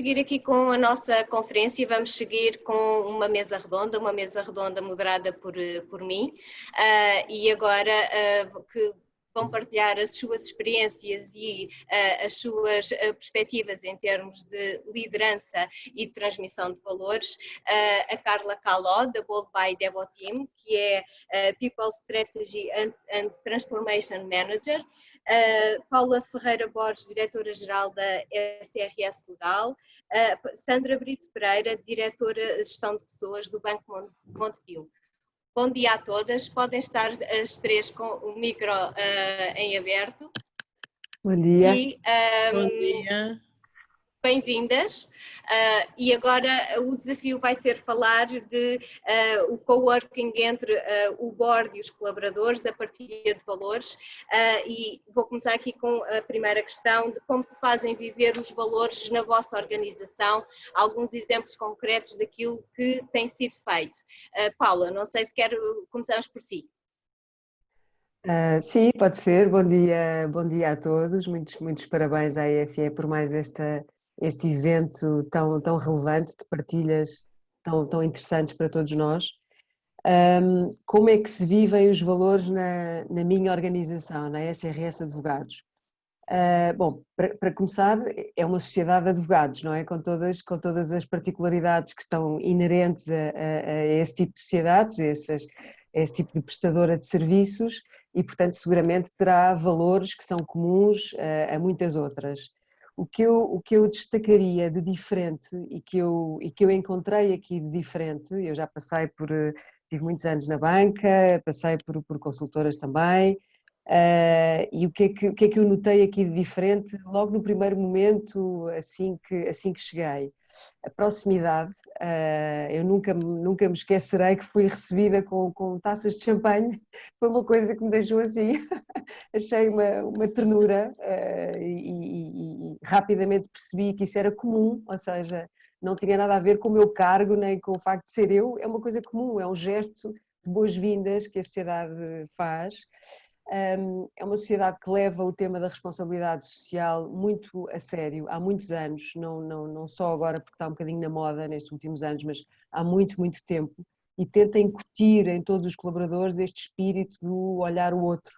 seguir aqui com a nossa conferência, vamos seguir com uma mesa redonda moderada por mim, e agora que vão partilhar as suas experiências e as suas perspectivas em termos de liderança e de transmissão de valores, a Carla Caló, da Bold by Devoteam, que é People Strategy and Transformation Manager, Paula Ferreira Borges, diretora-geral da SRS Legal, Sandra Brito Pereira, diretora de Gestão de Pessoas do Banco Montepio. Bom dia a todas, podem estar as três com o micro em aberto. Bom dia. Bom dia. Bem-vindas, e agora o desafio vai ser falar de o coworking entre o board e os colaboradores, a partilha de valores, e vou começar aqui com a primeira questão de como se fazem viver os valores na vossa organização, alguns exemplos concretos daquilo que tem sido feito. Paula, não sei se começamos por si. Sim, pode ser. Bom dia a todos, muitos parabéns à EFE por mais este evento tão relevante, de partilhas tão interessantes para todos nós. Como é que se vivem os valores na minha organização, na SRS Advogados? Bom, para começar, é uma sociedade de advogados, não é? Com todas as particularidades que estão inerentes a esse tipo de sociedades, a esse tipo de prestadora de serviços, e portanto seguramente terá valores que são comuns a muitas outras. O que eu destacaria de diferente e que eu encontrei aqui de diferente, eu já tive muitos anos na banca, passei por consultoras também, e o que é que eu notei aqui de diferente logo no primeiro momento, assim que cheguei? A proximidade. Eu nunca me esquecerei que fui recebida com taças de champanhe, foi uma coisa que me deixou assim, achei uma ternura, e rapidamente percebi que isso era comum, ou seja, não tinha nada a ver com o meu cargo nem com o facto de ser eu, é uma coisa comum, é um gesto de boas-vindas que a sociedade faz. É uma sociedade que leva o tema da responsabilidade social muito a sério, há muitos anos, não só agora porque está um bocadinho na moda nestes últimos anos, mas há muito tempo, e tenta incutir em todos os colaboradores este espírito do olhar o outro,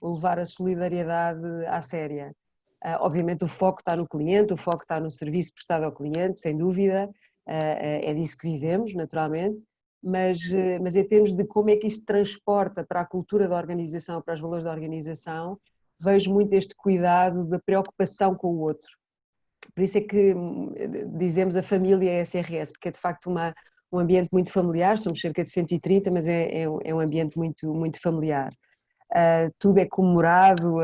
o levar a solidariedade à séria. Obviamente o foco está no cliente, o foco está no serviço prestado ao cliente, sem dúvida, é disso que vivemos, naturalmente, mas em termos de como é que isso transporta para a cultura da organização, para os valores da organização, vejo muito este cuidado da preocupação com o outro. Por isso é que dizemos a família é SRS, porque é de facto um ambiente muito familiar, somos cerca de 130, mas é um ambiente muito familiar. Tudo é comemorado,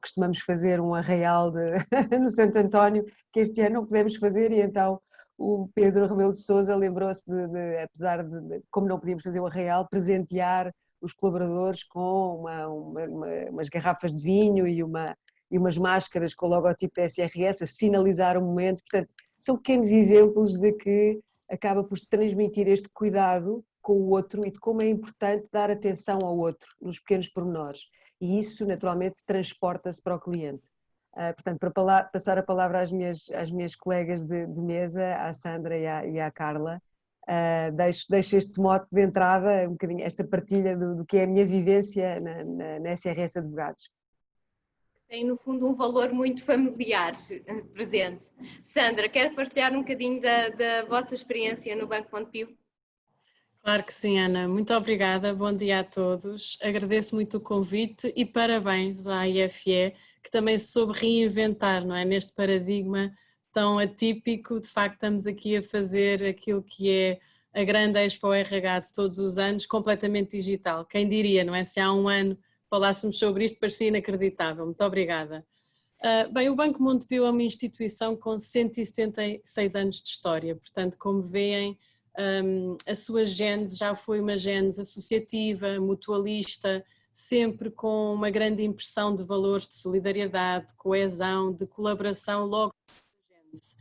costumamos fazer um arraial no Santo António, que este ano não podemos fazer, e então o Pedro Rebelo de Sousa lembrou-se apesar de, como não podíamos fazer o arraial, presentear os colaboradores com umas garrafas de vinho e umas máscaras com o logotipo da SRS, a sinalizar o momento. Portanto, são pequenos exemplos de que acaba por se transmitir este cuidado com o outro e de como é importante dar atenção ao outro, nos pequenos pormenores. E isso, naturalmente, transporta-se para o cliente. Portanto, para passar a palavra às minhas colegas de mesa, à Sandra e à Carla, deixo este mote de entrada, um bocadinho esta partilha do que é a minha vivência na SRS Advogados. Tem, no fundo, um valor muito familiar presente. Sandra, quer partilhar um bocadinho da vossa experiência no Banco Montepio? Claro que sim, Ana. Muito obrigada. Bom dia a todos. Agradeço muito o convite e parabéns à IFE, que também se soube reinventar, não é? Neste paradigma tão atípico. De facto, estamos aqui a fazer aquilo que é a grande Expo RH de todos os anos, completamente digital. Quem diria, não é? Se há um ano falássemos sobre isto, parecia inacreditável. Muito obrigada. Bem, o Banco Montepio é uma instituição com 176 anos de história, portanto, como veem, a sua gênese já foi uma gênese associativa, mutualista, sempre com uma grande impressão de valores de solidariedade, de coesão, de colaboração logo na gênese.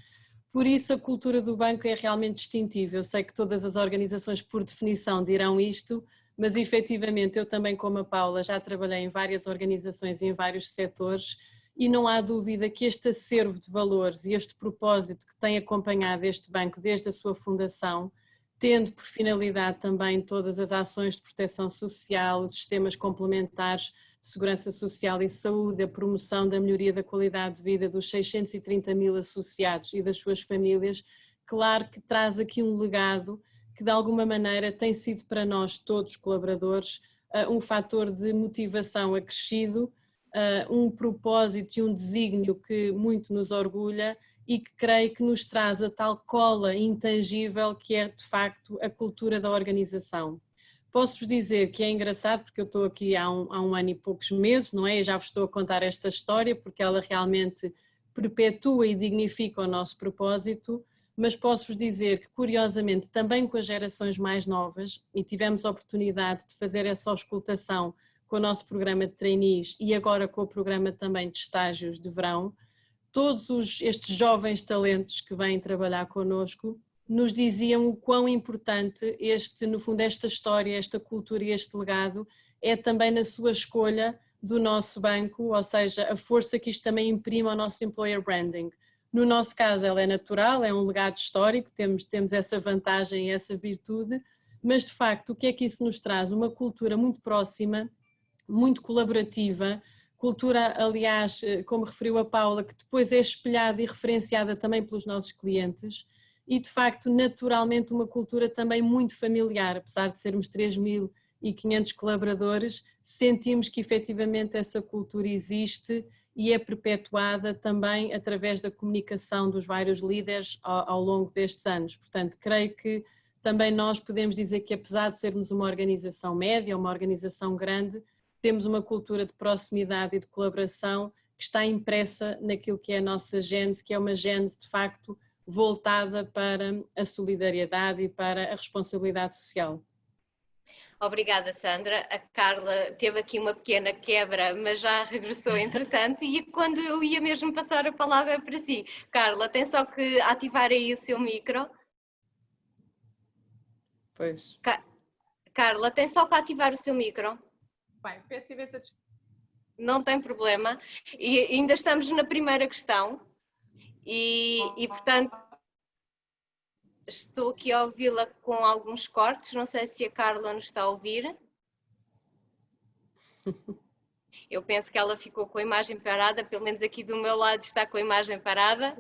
Por isso a cultura do banco é realmente distintiva. Eu sei que todas as organizações por definição dirão isto, mas efetivamente eu também, como a Paula, já trabalhei em várias organizações e em vários setores e não há dúvida que este acervo de valores e este propósito que tem acompanhado este banco desde a sua fundação, tendo por finalidade também todas as ações de proteção social, os sistemas complementares de segurança social e saúde, a promoção da melhoria da qualidade de vida dos 630 mil associados e das suas famílias, claro que traz aqui um legado que de alguma maneira tem sido para nós todos colaboradores um fator de motivação acrescido, um propósito e um desígnio que muito nos orgulha e que creio que nos traz a tal cola intangível que é de facto a cultura da organização. Posso-vos dizer que é engraçado porque eu estou aqui há um ano e poucos meses, não é? E já vos estou a contar esta história porque ela realmente perpetua e dignifica o nosso propósito, mas posso-vos dizer que curiosamente também com as gerações mais novas, e tivemos a oportunidade de fazer essa auscultação com o nosso programa de trainees e agora com o programa também de estágios de verão, todos estes jovens talentos que vêm trabalhar connosco nos diziam o quão importante no fundo, esta história, esta cultura e este legado é também na sua escolha do nosso banco, ou seja, a força que isto também imprime ao nosso employer branding. No nosso caso ela é natural, é um legado histórico, temos essa vantagem e essa virtude, mas de facto o que é que isso nos traz? Uma cultura muito próxima, muito colaborativa, cultura, aliás, como referiu a Paula, que depois é espelhada e referenciada também pelos nossos clientes e, de facto, naturalmente uma cultura também muito familiar, apesar de sermos 3.500 colaboradores, sentimos que efetivamente essa cultura existe e é perpetuada também através da comunicação dos vários líderes ao longo destes anos. Portanto, creio que também nós podemos dizer que apesar de sermos uma organização média, uma organização grande, temos uma cultura de proximidade e de colaboração que está impressa naquilo que é a nossa gênese, que é uma gênese de facto voltada para a solidariedade e para a responsabilidade social. Obrigada, Sandra. A Carla teve aqui uma pequena quebra, mas já regressou entretanto e quando eu ia mesmo passar a palavra para si. Carla, tem só que ativar aí o seu micro. Pois. Carla, tem só que ativar o seu micro. Bem, peço imensa desculpa. Não tem problema. E ainda estamos na primeira questão e portanto, estou aqui a ouvi-la com alguns cortes, não sei se a Carla nos está a ouvir. Eu penso que ela ficou com a imagem parada, pelo menos aqui do meu lado está com a imagem parada.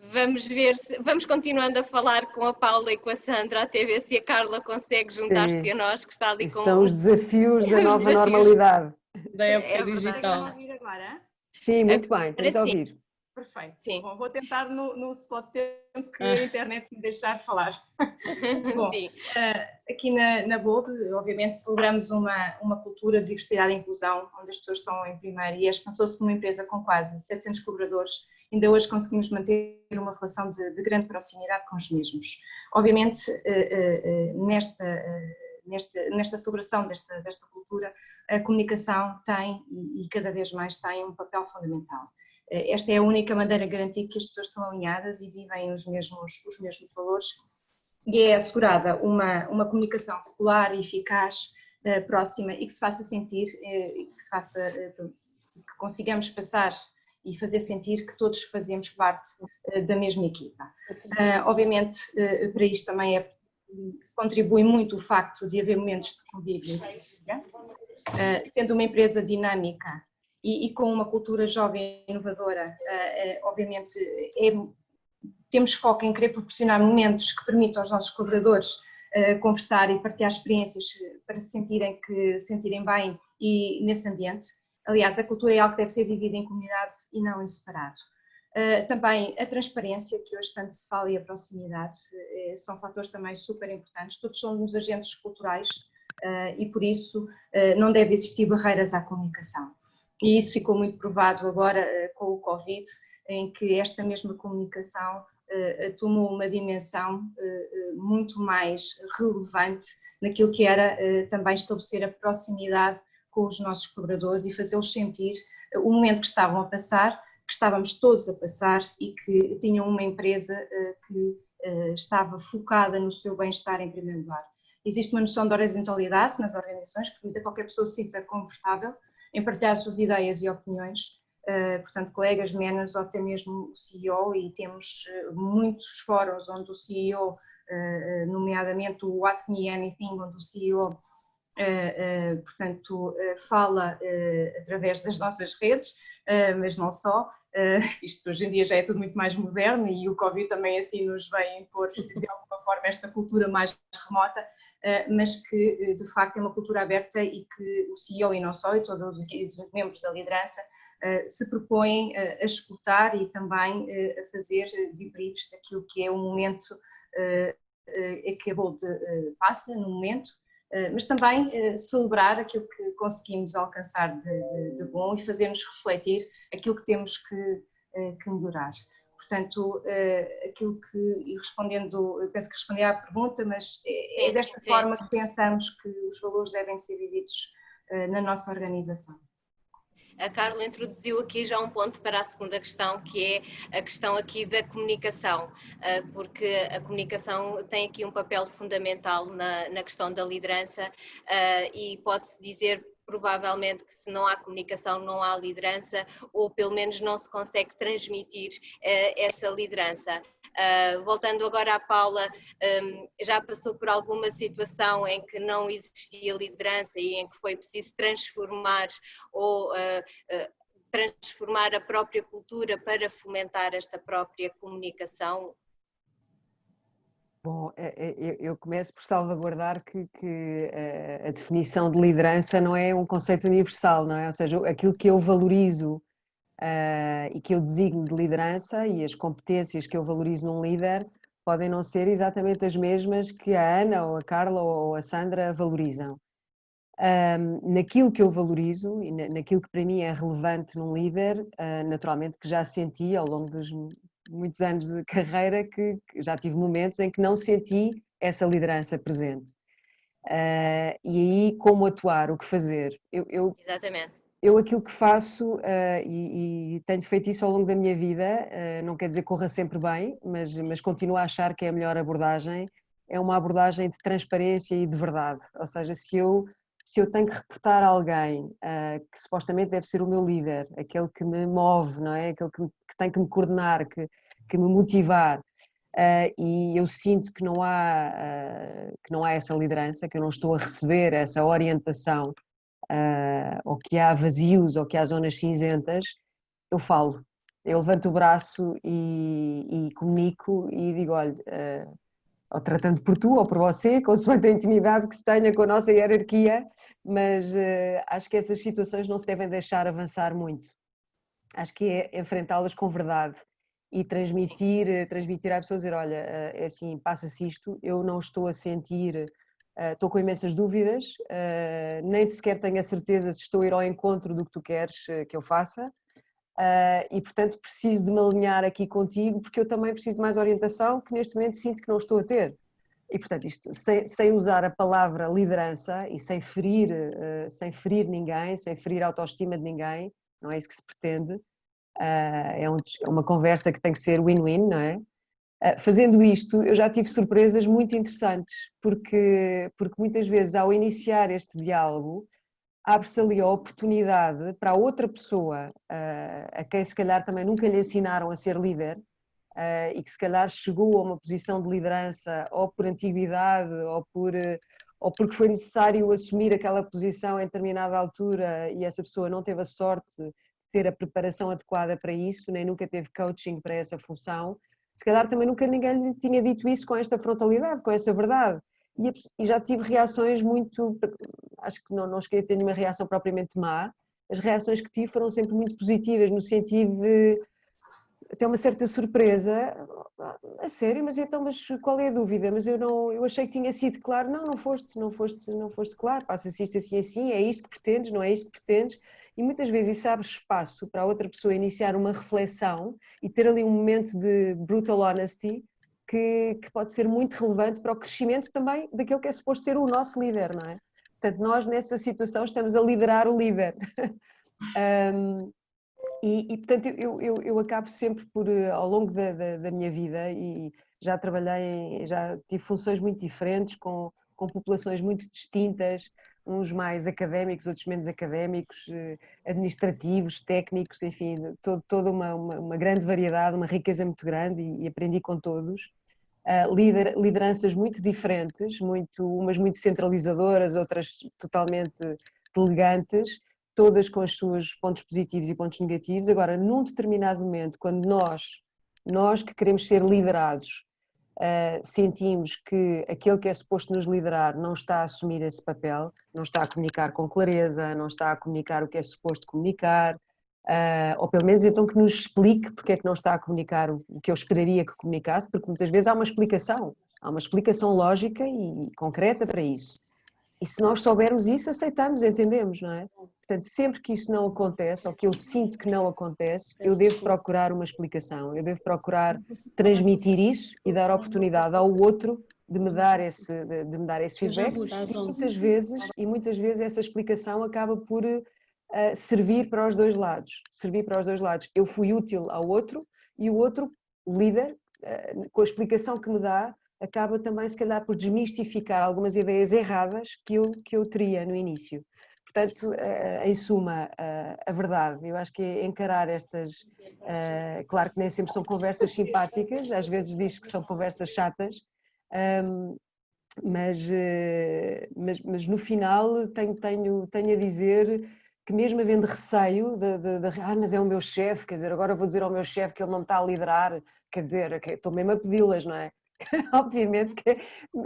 Vamos ver, vamos continuando a falar com a Paula e com a Sandra até ver se a Carla consegue juntar-se a nós, que está ali com... São os desafios da nova normalidade. Da época digital. Ouvir agora? Sim, muito bem, estamos a ouvir. Perfeito. Sim. Bom, vou tentar no slot de tempo que a internet me deixar falar. Bom, Sim. Aqui na Bold, obviamente, celebramos uma cultura de diversidade e inclusão, onde as pessoas estão em primeiro e expansou-se numa empresa com quase 700 colaboradores. Ainda hoje conseguimos manter uma relação de grande proximidade com os mesmos. Obviamente, nesta celebração desta cultura, a comunicação tem e cada vez mais tem um papel fundamental. Esta é a única maneira de garantir que as pessoas estão alinhadas e vivem os mesmos valores e é assegurada uma comunicação regular e eficaz, próxima e que se faça sentir, que consigamos passar e fazer sentir que todos fazemos parte da mesma equipa. Obviamente, para isto também contribui muito o facto de haver momentos de convívio, sendo uma empresa dinâmica e com uma cultura jovem e inovadora, obviamente temos foco em querer proporcionar momentos que permitam aos nossos colaboradores conversar e partilhar experiências para se sentirem bem e nesse ambiente. Aliás, a cultura é algo que deve ser vivida em comunidade e não em separado. Também a transparência, que hoje tanto se fala, e a proximidade, são fatores também super importantes. Todos somos agentes culturais e por isso não deve existir barreiras à comunicação. E isso ficou muito provado agora com o Covid, em que esta mesma comunicação tomou uma dimensão muito mais relevante naquilo que era também estabelecer a proximidade com os nossos colaboradores e fazê-los sentir o momento que estavam a passar, que estávamos todos a passar e que tinham uma empresa que estava focada no seu bem-estar em primeiro lugar. Existe uma noção de horizontalidade nas organizações que permite a qualquer pessoa se sinta confortável em partilhar as suas ideias e opiniões portanto, colegas, managers ou até mesmo o CEO, e temos muitos fóruns onde o CEO, nomeadamente o Ask Me Anything, onde o CEO, portanto, fala através das nossas redes, mas não só. Isto hoje em dia já é tudo muito mais moderno e o Covid também assim nos vem impor de alguma forma esta cultura mais remota, mas que de facto é uma cultura aberta e que o CEO e não só, e todos os membros da liderança se propõem a escutar e também a fazer debriefs daquilo que é o momento que a Bold passa no momento, mas também celebrar aquilo que conseguimos alcançar de bom e fazer-nos refletir aquilo que temos que melhorar. Portanto, aquilo que, e respondendo, eu penso que respondi à pergunta, mas é desta forma que pensamos que os valores devem ser vividos na nossa organização. A Carla introduziu aqui já um ponto para a segunda questão, que é a questão aqui da comunicação, porque a comunicação tem aqui um papel fundamental na questão da liderança, e pode-se dizer provavelmente que se não há comunicação não há liderança, ou pelo menos não se consegue transmitir essa liderança. Voltando agora à Paula, já passou por alguma situação em que não existia liderança e em que foi preciso transformar ou transformar a própria cultura para fomentar esta própria comunicação? Bom, eu começo por salvaguardar que a definição de liderança não é um conceito universal, não é? Ou seja, aquilo que eu valorizo e que eu designo de liderança e as competências que eu valorizo num líder podem não ser exatamente as mesmas que a Ana ou a Carla ou a Sandra valorizam. Naquilo que eu valorizo e naquilo que para mim é relevante num líder, naturalmente que já senti ao longo dos muitos anos de carreira que já tive momentos em que não senti essa liderança presente. E aí como atuar, o que fazer? Exatamente. Eu aquilo que faço, e tenho feito isso ao longo da minha vida, não quer dizer que corra sempre bem, mas continuo a achar que é a melhor abordagem, é uma abordagem de transparência e de verdade. Ou seja, se eu tenho que reportar a alguém que supostamente deve ser o meu líder, aquele que me move, não é? Aquele que tem que me coordenar, que me motivar, e eu sinto que não há essa liderança, que eu não estou a receber essa orientação, ou que há vazios ou que há zonas cinzentas, eu falo. Eu levanto o braço e comunico e digo, olha, ou tratando por tu ou por você, consoante a intimidade que se tenha com a nossa hierarquia, mas acho que essas situações não se devem deixar avançar muito. Acho que é enfrentá-las com verdade e transmitir às pessoas, dizer, olha, é assim, passa-se isto, eu não estou a sentir, estou com imensas dúvidas, nem sequer tenho a certeza se estou a ir ao encontro do que tu queres que eu faça, e portanto preciso de me alinhar aqui contigo, porque eu também preciso de mais orientação que neste momento sinto que não estou a ter. E portanto isto, sem usar a palavra liderança e sem ferir ninguém, sem ferir a autoestima de ninguém, não é isso que se pretende, é uma conversa que tem que ser win-win, não é? Fazendo isto, eu já tive surpresas muito interessantes, porque muitas vezes ao iniciar este diálogo, abre-se ali a oportunidade para a outra pessoa, a quem se calhar também nunca lhe ensinaram a ser líder, e que se calhar chegou a uma posição de liderança ou por antiguidade ou porque foi necessário assumir aquela posição em determinada altura e essa pessoa não teve a sorte de ter a preparação adequada para isso, nem nunca teve coaching para essa função, se calhar também nunca ninguém lhe tinha dito isso com esta frontalidade, com essa verdade. E já tive reações muito, acho que não cheguei a ter nenhuma reação propriamente má, as reações que tive foram sempre muito positivas, no sentido de até uma certa surpresa, a sério, mas então, mas qual é a dúvida? Mas eu achei que tinha sido claro, não foste claro, passa-se isto assim, assim, é isto que pretendes, não é isto que pretendes, e muitas vezes isso abre espaço para a outra pessoa iniciar uma reflexão e ter ali um momento de brutal honesty que pode ser muito relevante para o crescimento também daquele que é suposto ser o nosso líder, não é? Portanto, nós nessa situação estamos a liderar o líder. Portanto, eu acabo sempre por, ao longo da minha vida, e já trabalhei, já tive funções muito diferentes, com populações muito distintas, uns mais académicos, outros menos académicos, administrativos, técnicos, enfim, toda uma grande variedade, uma riqueza muito grande e aprendi com todos. Lideranças muito diferentes, umas muito centralizadoras, outras totalmente delegantes, todas com os seus pontos positivos e pontos negativos. Agora, num determinado momento, quando nós que queremos ser liderados, sentimos que aquele que é suposto nos liderar não está a assumir esse papel, não está a comunicar com clareza, não está a comunicar o que é suposto comunicar, ou pelo menos então que nos explique porque é que não está a comunicar o que eu esperaria que comunicasse, porque muitas vezes há uma explicação lógica e concreta para isso. E se nós soubermos isso, aceitamos, entendemos, não é? Portanto, sempre que isso não acontece, ou que eu sinto que não acontece, eu devo procurar uma explicação, eu devo procurar transmitir isso e dar oportunidade ao outro de me dar esse feedback. E muitas vezes essa explicação acaba por servir para os dois lados. Eu fui útil ao outro e o outro, o líder, com a explicação que me dá, acaba também, se calhar, por desmistificar algumas ideias erradas que eu teria no início. Portanto, em suma, a verdade, eu acho que é encarar estas, claro que nem sempre são conversas simpáticas, às vezes diz que são conversas chatas, mas no final tenho a dizer que mesmo havendo receio mas é o meu chefe, quer dizer, agora vou dizer ao meu chefe que ele não me está a liderar, quer dizer, estou mesmo a pedi-las, não é? Obviamente que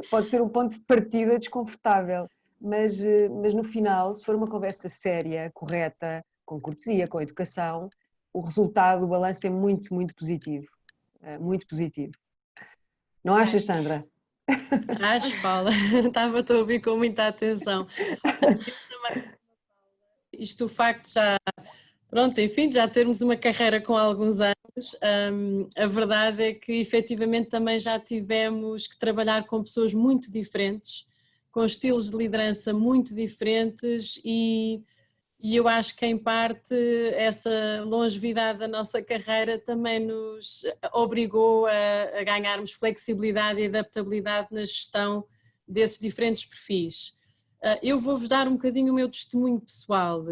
pode ser um ponto de partida desconfortável, mas no final, se for uma conversa séria, correta, com cortesia, com educação, o resultado, o balanço é muito, muito positivo. Muito positivo. Não achas, Sandra? Acho, Paula. Estava-te a ouvir com muita atenção. Isto, o facto de já termos uma carreira com alguns anos, a verdade é que efetivamente também já tivemos que trabalhar com pessoas muito diferentes, com estilos de liderança muito diferentes e eu acho que em parte essa longevidade da nossa carreira também nos obrigou a ganharmos flexibilidade e adaptabilidade na gestão desses diferentes perfis. Eu vou-vos dar um bocadinho o meu testemunho pessoal.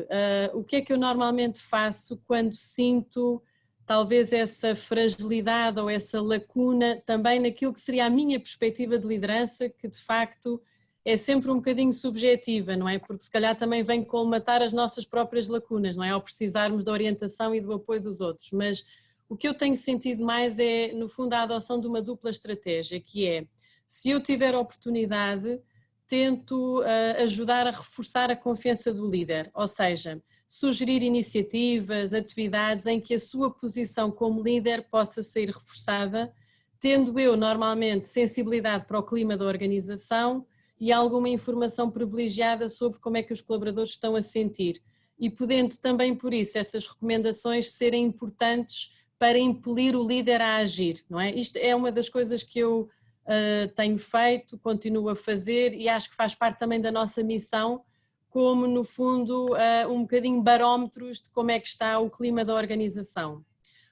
O que é que eu normalmente faço quando sinto talvez essa fragilidade ou essa lacuna também naquilo que seria a minha perspectiva de liderança, que de facto é sempre um bocadinho subjetiva, não é? Porque se calhar também vem colmatar as nossas próprias lacunas, não é? Ao precisarmos da orientação e do apoio dos outros. Mas o que eu tenho sentido mais é, no fundo, a adoção de uma dupla estratégia, que é, se eu tiver a oportunidade, tento ajudar a reforçar a confiança do líder, ou seja, sugerir iniciativas, atividades em que a sua posição como líder possa ser reforçada, tendo eu normalmente sensibilidade para o clima da organização e alguma informação privilegiada sobre como é que os colaboradores estão a sentir e podendo também por isso essas recomendações serem importantes para impelir o líder a agir, não é? Isto é uma das coisas que eu tenho feito, continuo a fazer e acho que faz parte também da nossa missão como no fundo um bocadinho barómetros de como é que está o clima da organização.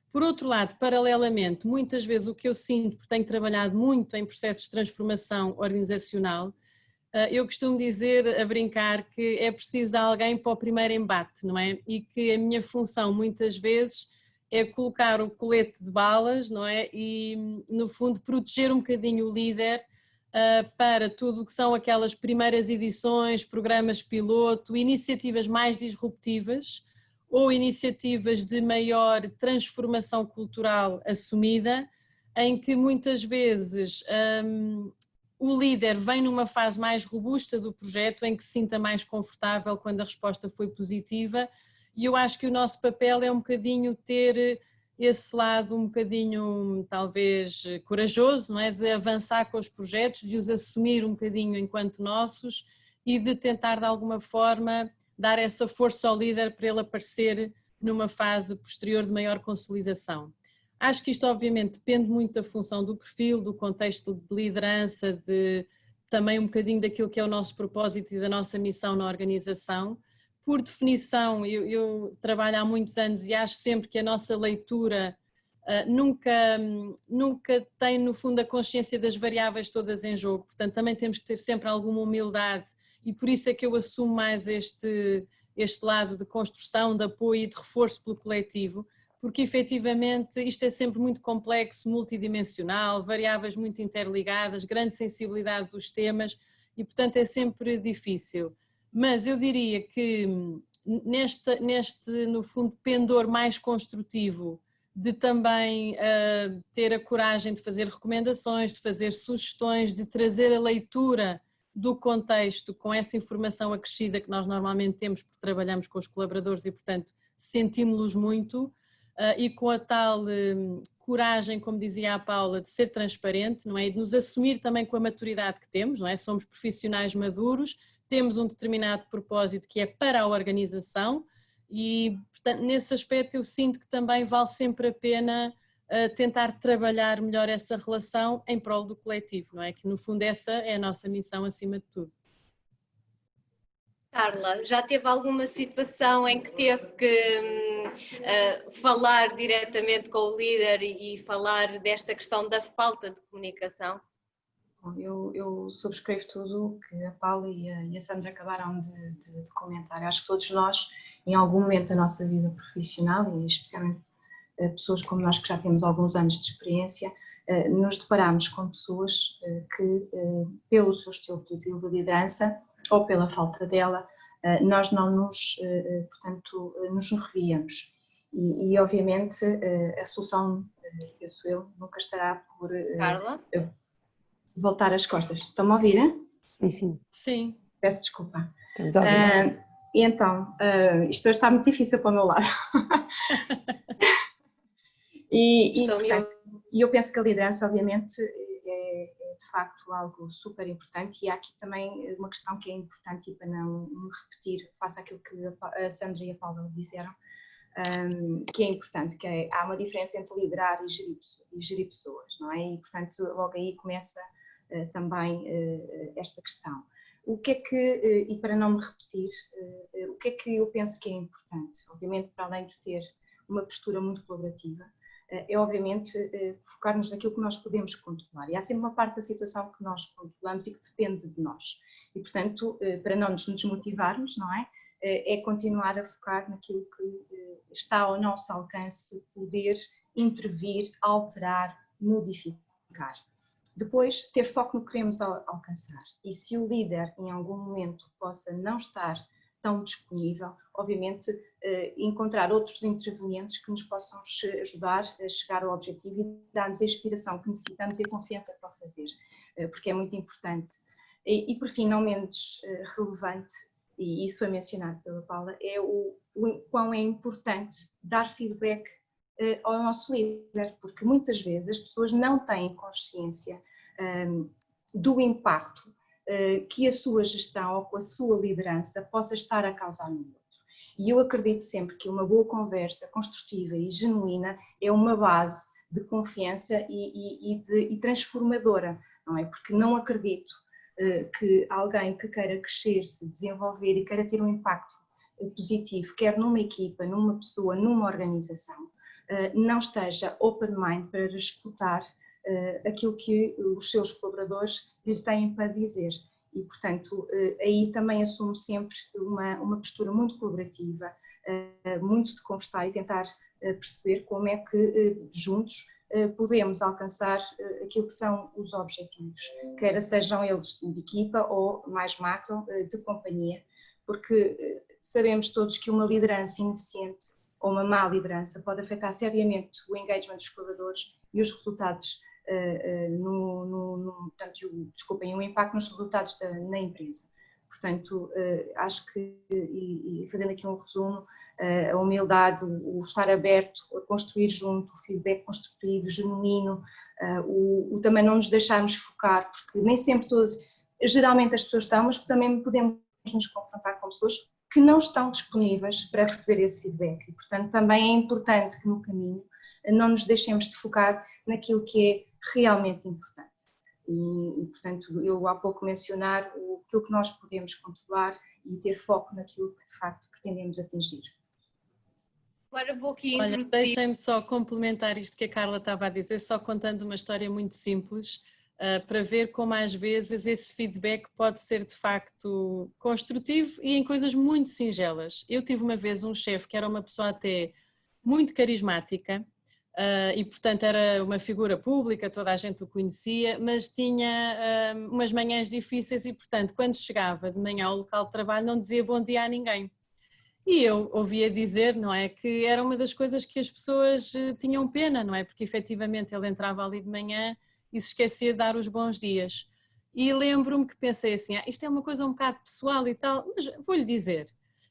Por outro lado, paralelamente, muitas vezes o que eu sinto, porque tenho trabalhado muito em processos de transformação organizacional, eu costumo dizer, a brincar, que é preciso alguém para o primeiro embate, não é? E que a minha função muitas vezes é colocar o colete de balas, não é? E, no fundo, proteger um bocadinho o líder para tudo o que são aquelas primeiras edições, programas piloto, iniciativas mais disruptivas ou iniciativas de maior transformação cultural assumida, em que muitas vezes o líder vem numa fase mais robusta do projeto, em que se sinta mais confortável quando a resposta foi positiva. E eu acho que o nosso papel é um bocadinho ter esse lado um bocadinho talvez corajoso, não é? De avançar com os projetos, de os assumir um bocadinho enquanto nossos e de tentar de alguma forma dar essa força ao líder para ele aparecer numa fase posterior de maior consolidação. Acho que isto obviamente depende muito da função do perfil, do contexto de liderança, de também um bocadinho daquilo que é o nosso propósito e da nossa missão na organização. Por definição, eu trabalho há muitos anos e acho sempre que a nossa leitura nunca tem no fundo a consciência das variáveis todas em jogo, portanto também temos que ter sempre alguma humildade e por isso é que eu assumo mais este lado de construção, de apoio e de reforço pelo coletivo, porque efetivamente isto é sempre muito complexo, multidimensional, variáveis muito interligadas, grande sensibilidade dos temas e portanto é sempre difícil. Mas eu diria que neste no fundo pendor mais construtivo de também ter a coragem de fazer recomendações, de fazer sugestões, de trazer a leitura do contexto com essa informação acrescida que nós normalmente temos porque trabalhamos com os colaboradores e portanto sentimos-los muito e com a tal coragem, como dizia a Paula, de ser transparente, não é? E de nos assumir também com a maturidade que temos, não é? Somos profissionais maduros, temos um determinado propósito que é para a organização e, portanto, nesse aspecto eu sinto que também vale sempre a pena tentar trabalhar melhor essa relação em prol do coletivo, não é? Que no fundo essa é a nossa missão acima de tudo. Carla, já teve alguma situação em que teve que falar diretamente com o líder e falar desta questão da falta de comunicação? Eu subscrevo tudo o que a Paula e a Sandra acabaram de comentar. Acho que todos nós, em algum momento da nossa vida profissional, e especialmente pessoas como nós que já temos alguns anos de experiência, nos deparamos com pessoas que, pelo seu estilo de liderança ou pela falta dela, nós não nos, portanto, nos revíamos. E obviamente a solução, penso eu, nunca estará por Carla? voltar as costas. Estão-me a ouvir? Sim. Sim. Peço desculpa. Estamos a ouvir. E então, isto hoje está muito difícil para o meu lado. Portanto, eu penso que a liderança, obviamente, é de facto algo super importante e há aqui também uma questão que é importante e para não me repetir, face àquilo que a Sandra e a Paula disseram, que é importante, que é, há uma diferença entre liderar e gerir pessoas, não é? E, portanto, logo aí começa também esta questão. O que é que, e para não me repetir, o que é que eu penso que é importante? Obviamente, para além de ter uma postura muito colaborativa, é obviamente focar-nos naquilo que nós podemos controlar. E há sempre uma parte da situação que nós controlamos e que depende de nós. E, portanto, para não nos desmotivarmos, não é? É continuar a focar naquilo que está ao nosso alcance, poder intervir, alterar, modificar. Depois, ter foco no que queremos alcançar. E se o líder, em algum momento, possa não estar tão disponível, obviamente, encontrar outros intervenientes que nos possam ajudar a chegar ao objetivo e dar-nos a inspiração que necessitamos e a confiança para o fazer, porque é muito importante. E por fim, não menos relevante, e isso é mencionado pela Paula, é o quão é importante dar feedback ao nosso líder, porque muitas vezes as pessoas não têm consciência do impacto que a sua gestão ou com a sua liderança possa estar a causar no outro. E eu acredito sempre que uma boa conversa construtiva e genuína é uma base de confiança e transformadora, não é? Porque não acredito que alguém que queira crescer, se desenvolver e queira ter um impacto positivo, quer numa equipa, numa pessoa, numa organização, não esteja open mind para escutar aquilo que os seus colaboradores lhe têm para dizer. E, portanto, aí também assumo sempre uma postura muito colaborativa, muito de conversar e tentar perceber como é que juntos podemos alcançar aquilo que são os objetivos, quer sejam eles de equipa ou mais macro, de companhia, porque sabemos todos que uma liderança ineficiente ou uma má liderança pode afetar seriamente o engagement dos colaboradores e os resultados, o impacto nos resultados na empresa. Portanto, acho que, e fazendo aqui um resumo, a humildade, o estar aberto a construir junto, o feedback construtivo, genuíno, o também não nos deixarmos focar, porque nem sempre geralmente as pessoas estão, mas também podemos nos confrontar com pessoas que não estão disponíveis para receber esse feedback. E, portanto, também é importante que no caminho não nos deixemos de focar naquilo que é realmente importante. E portanto, eu há pouco mencionar aquilo que nós podemos controlar e ter foco naquilo que de facto pretendemos atingir. Agora vou aqui Olha, introduzir. deixem-me só complementar isto que a Carla estava a dizer, só contando uma história muito simples, para ver como às vezes esse feedback pode ser de facto construtivo e em coisas muito singelas. Eu tive uma vez um chefe que era uma pessoa até muito carismática, e portanto era uma figura pública, toda a gente o conhecia, mas tinha umas manhãs difíceis e portanto quando chegava de manhã ao local de trabalho não dizia bom dia a ninguém. E eu ouvia dizer, não é, que era uma das coisas que as pessoas tinham pena, não é, porque efetivamente ele entrava ali de manhã e se esquecia de dar os bons dias. E lembro-me que pensei assim, isto é uma coisa um bocado pessoal e tal, mas vou-lhe dizer.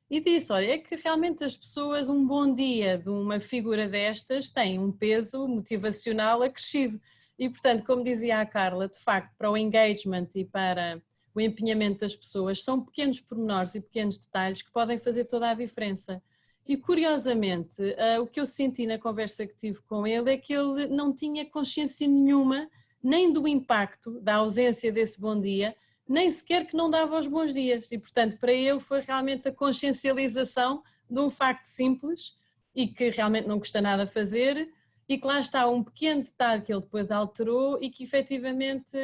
E disse, olha, é que realmente as pessoas, um bom dia de uma figura destas tem um peso motivacional acrescido. E portanto, como dizia a Carla, de facto, para o engagement e para o empenhamento das pessoas, são pequenos pormenores e pequenos detalhes que podem fazer toda a diferença. E curiosamente, o que eu senti na conversa que tive com ele é que ele não tinha consciência nenhuma nem do impacto da ausência desse bom dia, nem sequer que não dava os bons dias. E portanto, para ele foi realmente a consciencialização de um facto simples e que realmente não custa nada fazer, e que lá está um pequeno detalhe que ele depois alterou e que efetivamente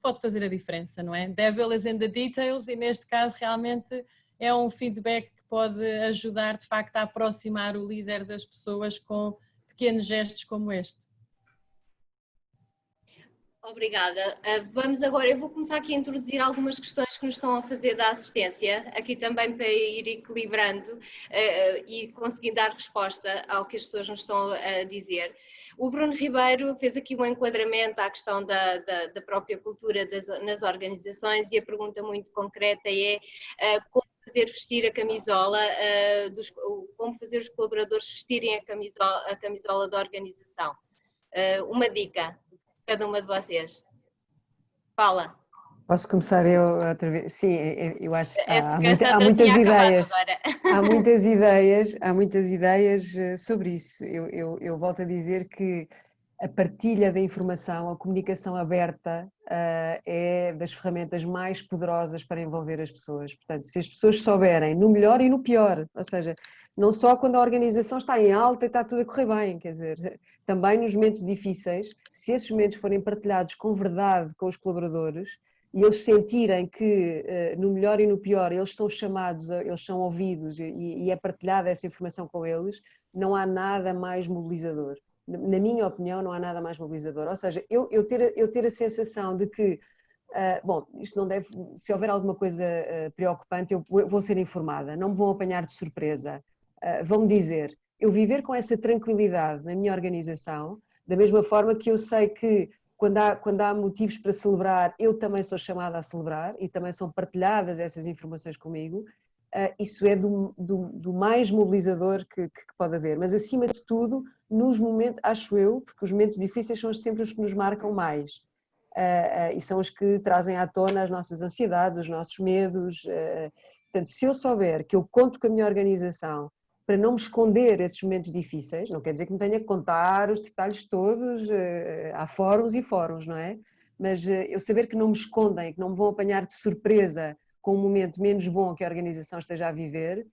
pode fazer a diferença, não é? Devil is in the details, e neste caso realmente é um feedback que pode ajudar de facto a aproximar o líder das pessoas com pequenos gestos como este. Obrigada. Vamos agora, eu vou começar aqui a introduzir algumas questões que nos estão a fazer da assistência, aqui também para ir equilibrando e conseguir dar resposta ao que as pessoas nos estão a dizer. O Bruno Ribeiro fez aqui um enquadramento à questão da própria cultura nas organizações, e a pergunta muito concreta é como fazer vestir a camisola, como fazer os colaboradores vestirem a camisola da organização. Uma dica. Cada uma de vocês. Fala. Posso começar eu outra vez? Sim, eu acho que há muitas ideias. Há muitas ideias sobre isso. Eu volto a dizer que a partilha da informação, a comunicação aberta é das ferramentas mais poderosas para envolver as pessoas. Portanto, se as pessoas souberem no melhor e no pior, ou seja, não só quando a organização está em alta e está tudo a correr bem, quer dizer, também nos momentos difíceis, se esses momentos forem partilhados com verdade com os colaboradores e eles sentirem que no melhor e no pior eles são chamados, eles são ouvidos e é partilhada essa informação com eles, não há nada mais mobilizador. Na minha opinião, não há nada mais mobilizador. Ou seja, eu ter a sensação de que, bom, isto não deve, se houver alguma coisa preocupante, eu vou ser informada, não me vão apanhar de surpresa. Vão-me dizer, eu viver com essa tranquilidade na minha organização, da mesma forma que eu sei que quando há motivos para celebrar, eu também sou chamada a celebrar e também são partilhadas essas informações comigo, isso é do mais mobilizador que pode haver. Mas acima de tudo, nos momentos, acho eu, porque os momentos difíceis são sempre os que nos marcam mais. E são os que trazem à tona as nossas ansiedades, os nossos medos. Portanto, se eu souber que eu conto com a minha organização para não me esconder esses momentos difíceis, não quer dizer que me tenha que contar os detalhes todos, há fóruns e fóruns, não é? Mas eu saber que não me escondem, que não me vão apanhar de surpresa com um momento menos bom que a organização esteja a viver,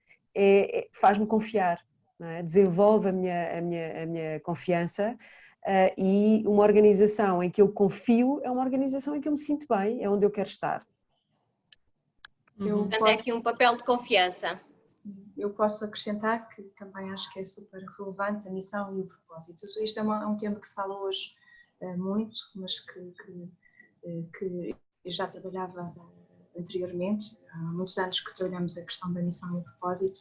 faz-me confiar, não é? Desenvolve a minha confiança, e uma organização em que eu confio é uma organização em que eu me sinto bem, é onde eu quero estar. Portanto, é aqui um papel de confiança. Eu posso acrescentar que também acho que é super relevante a missão e o propósito. Isto é um tema que se fala hoje muito, mas que eu já trabalhava anteriormente, há muitos anos que trabalhamos a questão da missão e o propósito,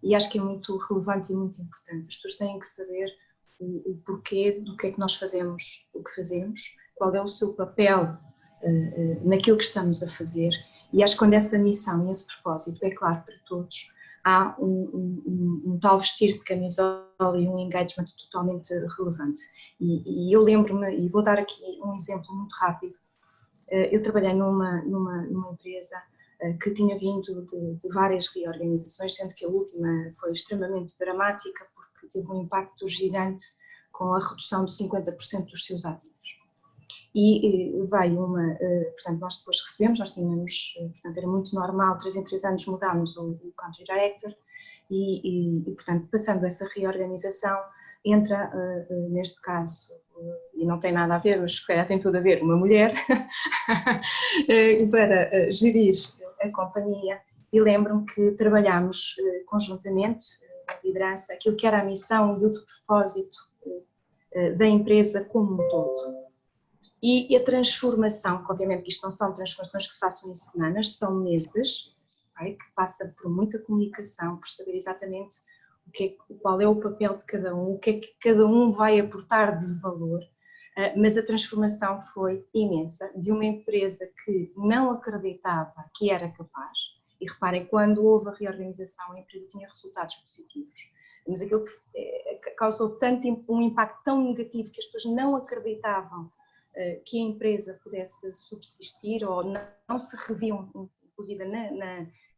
e acho que é muito relevante e muito importante. As pessoas têm que saber o porquê do que é que nós fazemos o que fazemos, qual é o seu papel naquilo que estamos a fazer, e acho que quando essa missão e esse propósito é claro para todos, há um tal vestir de camisola e um engagement totalmente relevante. E eu lembro-me, e vou dar aqui um exemplo muito rápido, eu trabalhei numa empresa que tinha vindo de várias reorganizações, sendo que a última foi extremamente dramática porque teve um impacto gigante com a redução de 50% dos seus ativos. E veio portanto, nós depois recebemos, nós tínhamos, portanto, era muito normal, 3 em 3 anos mudámos o Country Director, portanto, passando essa reorganização, entra, neste caso, e não tem nada a ver, mas se calhar tem tudo a ver, uma mulher, para gerir a companhia. E lembro-me que trabalhámos conjuntamente, na liderança, aquilo que era a missão e o propósito da empresa como um todo. E a transformação, que obviamente que isto não são transformações que se façam em semanas, são meses, okay, que passa por muita comunicação, por saber exatamente qual é o papel de cada um, o que é que cada um vai aportar de valor, mas a transformação foi imensa, de uma empresa que não acreditava que era capaz, e reparem, quando houve a reorganização a empresa tinha resultados positivos, mas aquilo que causou um impacto tão negativo que as pessoas não acreditavam que a empresa pudesse subsistir ou não se reviam, inclusive,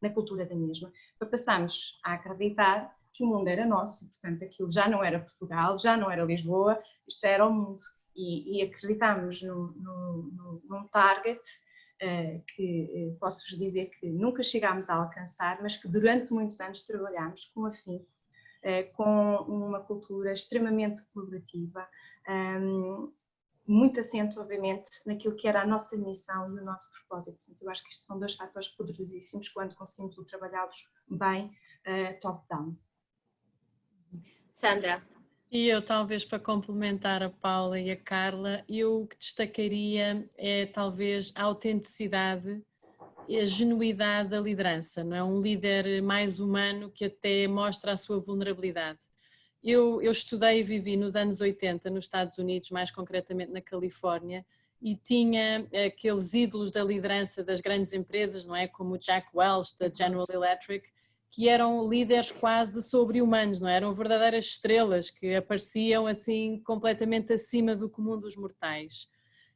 na cultura da mesma, para passarmos a acreditar que o mundo era nosso, portanto aquilo já não era Portugal, já não era Lisboa, isto já era o mundo. E acreditámos num target que posso-vos dizer que nunca chegámos a alcançar, mas que durante muitos anos trabalhámos com afinco, com uma cultura extremamente colaborativa, muito assente, obviamente, naquilo que era a nossa missão e o nosso propósito. Portanto, eu acho que estes são dois fatores poderosíssimos quando conseguimos trabalhá-los bem top-down. Sandra. E eu, talvez, para complementar a Paula e a Carla, eu o que destacaria é talvez a autenticidade e a genuidade da liderança, não é? Um líder mais humano que até mostra a sua vulnerabilidade. Eu estudei e vivi nos anos 80 nos Estados Unidos, mais concretamente na Califórnia, e tinha aqueles ídolos da liderança das grandes empresas, não é? Como o Jack Welch, da General Electric, que eram líderes quase sobre-humanos, não é? Eram verdadeiras estrelas que apareciam assim completamente acima do comum dos mortais.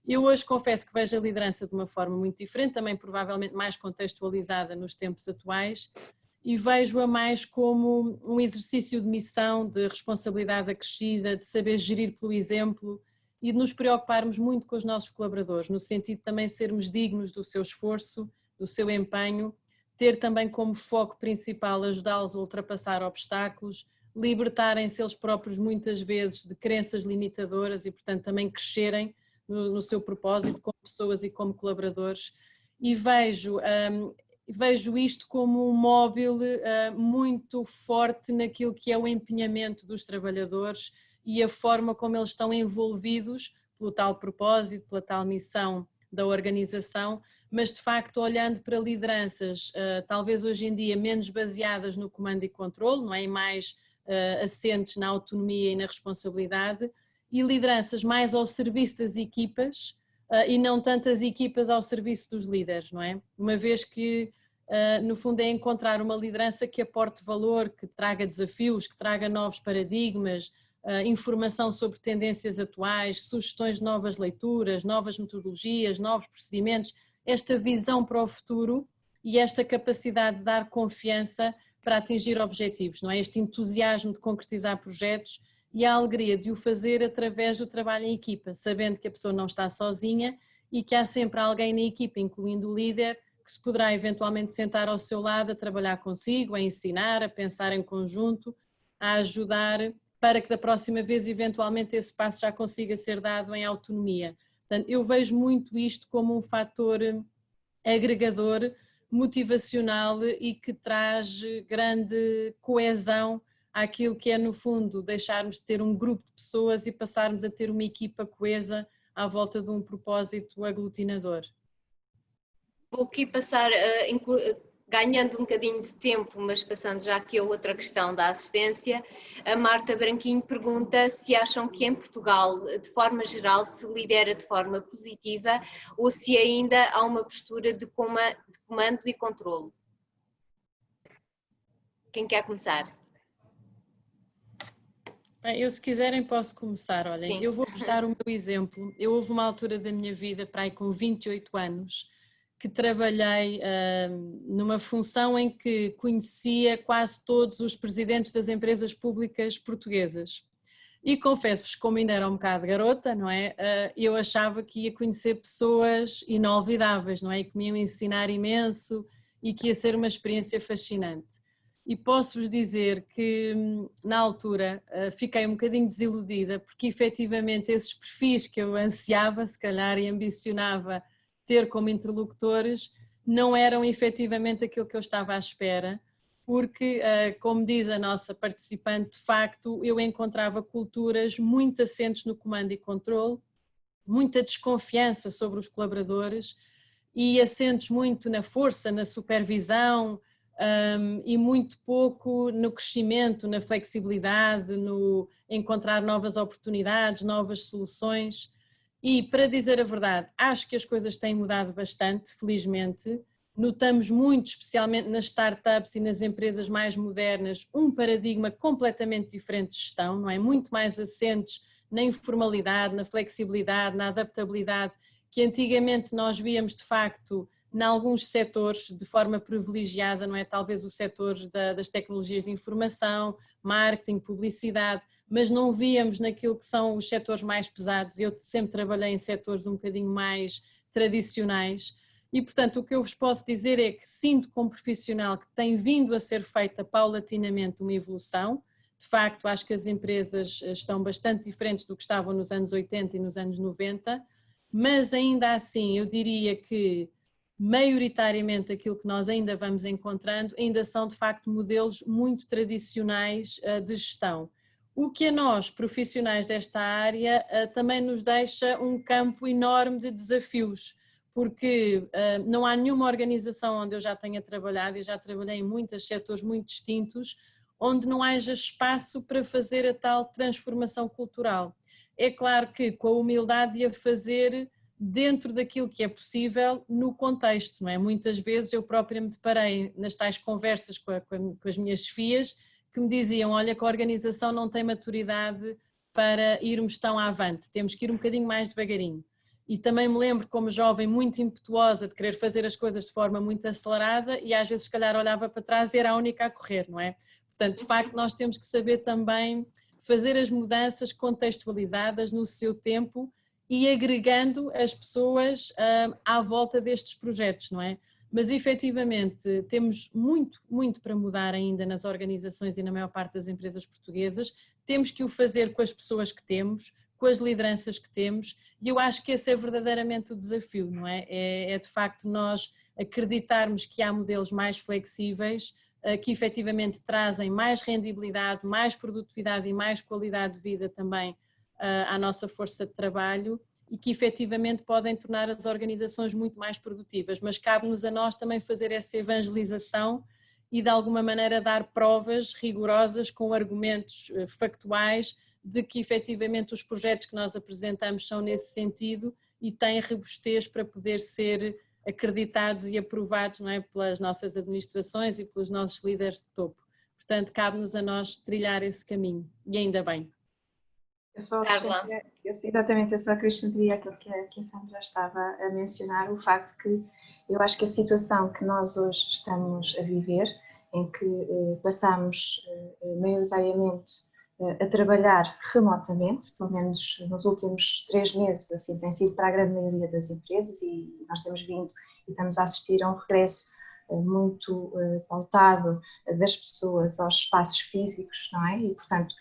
Eu hoje confesso que vejo a liderança de uma forma muito diferente, também provavelmente mais contextualizada nos tempos atuais, e vejo-a mais como um exercício de missão, de responsabilidade acrescida, de saber gerir pelo exemplo e de nos preocuparmos muito com os nossos colaboradores, no sentido de também sermos dignos do seu esforço, do seu empenho, ter também como foco principal ajudá-los a ultrapassar obstáculos, libertarem-se eles próprios muitas vezes de crenças limitadoras e, portanto, também crescerem no seu propósito como pessoas e como colaboradores. E vejo isto como um móvel muito forte naquilo que é o empenhamento dos trabalhadores e a forma como eles estão envolvidos pelo tal propósito, pela tal missão da organização, mas de facto olhando para lideranças talvez hoje em dia menos baseadas no comando e controle, não é? E mais assentes na autonomia e na responsabilidade, e lideranças mais ao serviço das equipas e não tantas equipas ao serviço dos líderes, não é? Uma vez que no fundo é encontrar uma liderança que aporte valor, que traga desafios, que traga novos paradigmas, informação sobre tendências atuais, sugestões de novas leituras, novas metodologias, novos procedimentos, esta visão para o futuro e esta capacidade de dar confiança para atingir objetivos, não é? Este entusiasmo de concretizar projetos e a alegria de o fazer através do trabalho em equipa, sabendo que a pessoa não está sozinha e que há sempre alguém na equipa, incluindo o líder, que se poderá eventualmente sentar ao seu lado a trabalhar consigo, a ensinar, a pensar em conjunto, a ajudar para que da próxima vez eventualmente esse passo já consiga ser dado em autonomia. Portanto, eu vejo muito isto como um fator agregador, motivacional e que traz grande coesão àquilo que é no fundo deixarmos de ter um grupo de pessoas e passarmos a ter uma equipa coesa à volta de um propósito aglutinador. Vou aqui passar, ganhando um bocadinho de tempo, mas passando já aqui a outra questão da assistência, a Marta Branquinho pergunta se acham que em Portugal, de forma geral, se lidera de forma positiva ou se ainda há uma postura de comando e controlo. Quem quer começar? Bem, eu se quiserem posso começar, olhem, eu vou-vos dar o meu exemplo. Eu houve uma altura da minha vida, para aí com 28 anos, que trabalhei numa função em que conhecia quase todos os presidentes das empresas públicas portuguesas. E confesso-vos, como ainda era um bocado garota, não é? Eu achava que ia conhecer pessoas inolvidáveis, não é? E que me iam ensinar imenso e que ia ser uma experiência fascinante. e posso-vos dizer que na altura fiquei um bocadinho desiludida, porque efetivamente esses perfis que eu ansiava, se calhar, e ambicionava ter como interlocutores, não eram efetivamente aquilo que eu estava à espera, porque, como diz a nossa participante, de facto eu encontrava culturas muito assentes no comando e controle, muita desconfiança sobre os colaboradores e assentes muito na força, na supervisão, e muito pouco no crescimento, na flexibilidade, no encontrar novas oportunidades, novas soluções. E, para dizer a verdade, acho que as coisas têm mudado bastante, felizmente. Notamos muito, especialmente nas startups e nas empresas mais modernas, um paradigma completamente diferente de gestão, não é? Muito mais assentes na informalidade, na flexibilidade, na adaptabilidade, que antigamente nós víamos de facto em alguns setores de forma privilegiada, não é? Talvez os setores das tecnologias de informação, marketing, publicidade, mas não víamos naquilo que são os setores mais pesados. Eu sempre trabalhei em setores um bocadinho mais tradicionais e, portanto, o que eu vos posso dizer é que sinto como profissional que tem vindo a ser feita paulatinamente uma evolução. De facto, acho que as empresas estão bastante diferentes do que estavam nos anos 80 e nos anos 90, mas ainda assim eu diria que maioritariamente aquilo que nós ainda vamos encontrando ainda são de facto modelos muito tradicionais de gestão. O que a nós, profissionais desta área, também nos deixa um campo enorme de desafios, porque não há nenhuma organização onde eu já tenha trabalhado, e já trabalhei em muitos setores muito distintos, onde não haja espaço para fazer a tal transformação cultural. É claro que com a humildade de a fazer dentro daquilo que é possível no contexto, não é? Muitas vezes eu própria me deparei nas tais conversas com as minhas chefias que me diziam, olha que a organização não tem maturidade para irmos tão avante, temos que ir um bocadinho mais devagarinho. E também me lembro como jovem muito impetuosa de querer fazer as coisas de forma muito acelerada e às vezes se calhar olhava para trás e era a única a correr, não é? Portanto, de facto nós temos que saber também fazer as mudanças contextualizadas no seu tempo e agregando as pessoas à volta destes projetos, não é? Mas efetivamente temos muito para mudar ainda nas organizações e na maior parte das empresas portuguesas, temos que o fazer com as pessoas que temos, com as lideranças que temos e eu acho que esse é verdadeiramente o desafio, não é? É de facto nós acreditarmos que há modelos mais flexíveis, que efetivamente trazem mais rendibilidade, mais produtividade e mais qualidade de vida também à nossa força de trabalho e que efetivamente podem tornar as organizações muito mais produtivas, mas cabe-nos a nós também fazer essa evangelização e de alguma maneira dar provas rigorosas com argumentos factuais de que efetivamente os projetos que nós apresentamos são nesse sentido e têm robustez para poder ser acreditados e aprovados, não é, pelas nossas administrações e pelos nossos líderes de topo. Portanto, cabe-nos a nós trilhar esse caminho e ainda bem. Eu só acrescentaria aquilo que a Sandra estava a mencionar, o facto que eu acho que a situação que nós hoje estamos a viver, em que passamos maioritariamente a trabalhar remotamente, pelo menos nos últimos 3 meses, assim tem sido para a grande maioria das empresas e nós temos vindo e estamos a assistir a um regresso muito pautado das pessoas aos espaços físicos, não é? E, portanto,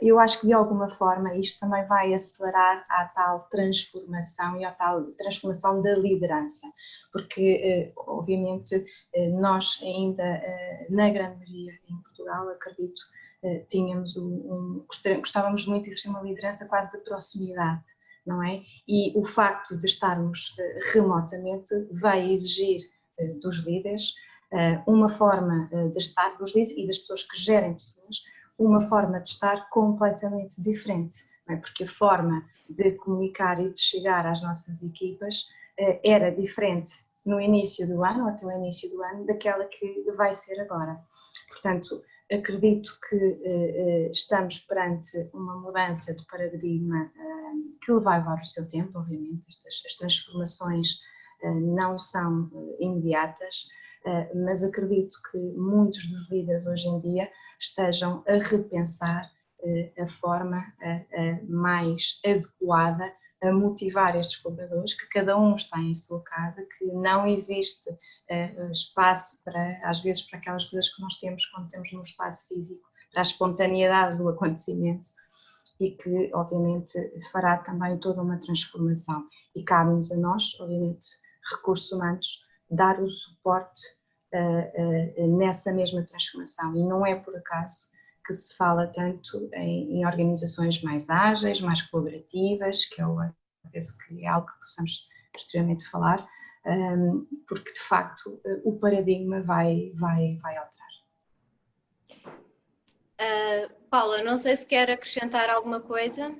eu acho que de alguma forma isto também vai acelerar a tal transformação e a tal transformação da liderança, porque obviamente nós ainda na grande maioria em Portugal, acredito, gostávamos muito de exercer uma liderança quase de proximidade, não é? E o facto de estarmos remotamente vai exigir dos líderes uma forma de estar, dos líderes e das pessoas que gerem pessoas, uma forma de estar completamente diferente, não é? Porque a forma de comunicar e de chegar às nossas equipas era diferente no início do ano, até o início do ano, daquela que vai ser agora. Portanto, acredito que estamos perante uma mudança de paradigma que vai levar o seu tempo, obviamente, as transformações não são imediatas, mas acredito que muitos dos líderes hoje em dia estejam a repensar a forma mais adequada a motivar estes colaboradores, que cada um está em sua casa, que não existe espaço para, às vezes, para aquelas coisas que nós temos quando estamos num espaço físico, para a espontaneidade do acontecimento e que, obviamente, fará também toda uma transformação. E cabe-nos a nós, obviamente, recursos humanos, dar o suporte nessa mesma transformação. E não é por acaso que se fala tanto em organizações mais ágeis, mais colaborativas, que eu penso que é algo que possamos posteriormente falar, porque de facto o paradigma vai alterar. Paula, não sei se quer acrescentar alguma coisa.